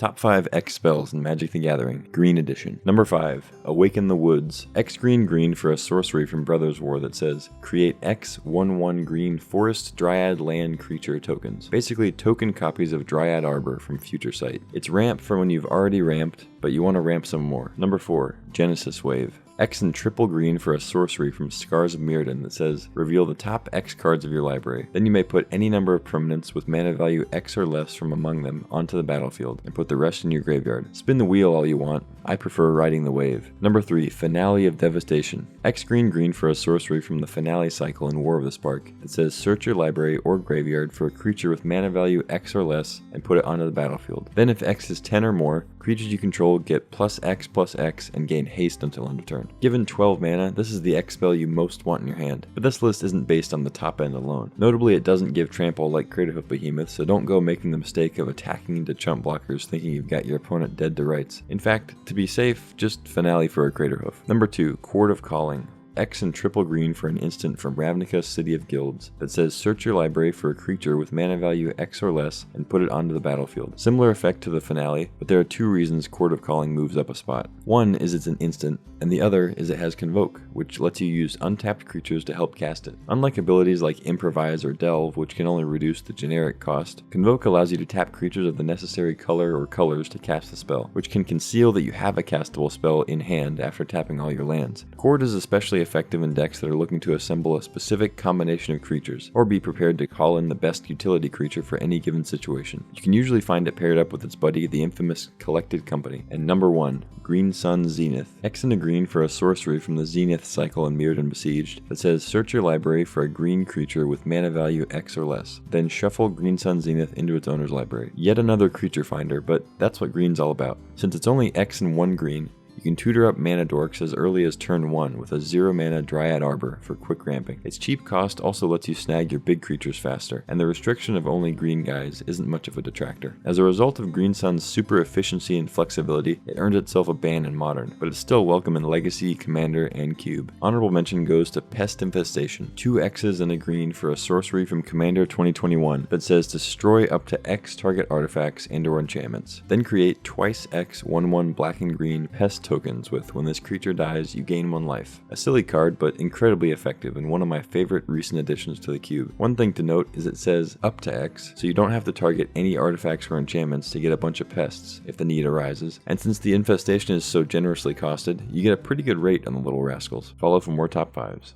Top 5 X spells in Magic the Gathering, Green Edition. Number 5, Awaken the Woods. X green for a sorcery from Brothers War that says, create X 1/1 green forest, dryad, land, creature tokens. Basically, token copies of Dryad Arbor from Future Sight. It's ramp for when you've already ramped, but you want to ramp some more. Number 4, Genesis Wave. X and triple green for a sorcery from Scars of Mirrodin that says, reveal the top X cards of your library. Then you may put any number of permanents with mana value X or less from among them onto the battlefield, and put the rest in your graveyard. Spin the wheel all you want. I prefer riding the wave. Number 3, Finale of Devastation. X green for a sorcery from the Finale cycle in War of the Spark that says, search your library or graveyard for a creature with mana value X or less, and put it onto the battlefield. Then if X is 10 or more, creatures you control get +X and gain haste until end of turn. Given 12 mana, this is the X spell you most want in your hand, but this list isn't based on the top end alone. Notably, it doesn't give trample like Craterhoof Behemoth, so don't go making the mistake of attacking into chump blockers thinking you've got your opponent dead to rights. In fact, to be safe, just Finale for a Craterhoof. Number 2, Chord of Calling. X and triple green for an instant from Ravnica City of Guilds that says search your library for a creature with mana value X or less and put it onto the battlefield. Similar effect to the Finale, but there are 2 reasons Chord of Calling moves up a spot. One is it's an instant, and the other is it has Convoke, which lets you use untapped creatures to help cast it. Unlike abilities like Improvise or Delve, which can only reduce the generic cost, Convoke allows you to tap creatures of the necessary color or colors to cast the spell, which can conceal that you have a castable spell in hand after tapping all your lands. Chord is especially effective in decks that are looking to assemble a specific combination of creatures, or be prepared to call in the best utility creature for any given situation. You can usually find it paired up with its buddy, the infamous Collected Company. And number 1, Green Sun Zenith. X and a green for a sorcery from the Zenith cycle in Mirrodin Besieged that says search your library for a green creature with mana value X or less. Then shuffle Green Sun Zenith into its owner's library. Yet another creature finder, but that's what green's all about. Since it's only X and 1 green, you can tutor up mana dorks as early as turn 1 with a 0 mana Dryad Arbor for quick ramping. Its cheap cost also lets you snag your big creatures faster, and the restriction of only green guys isn't much of a detractor. As a result of Green Sun's super efficiency and flexibility, it earned itself a ban in Modern, but it's still welcome in Legacy, Commander, and Cube. Honorable mention goes to Pest Infestation, 2 X's and a green for a sorcery from Commander 2021 that says destroy up to X target artifacts and or enchantments. Then create twice X 1/1 black and green Pest tokens with when this creature dies, you gain 1 life. A silly card, but incredibly effective and one of my favorite recent additions to the cube. One thing to note is it says up to X, so you don't have to target any artifacts or enchantments to get a bunch of pests if the need arises. And since the infestation is so generously costed, you get a pretty good rate on the little rascals. Follow for more top 5s.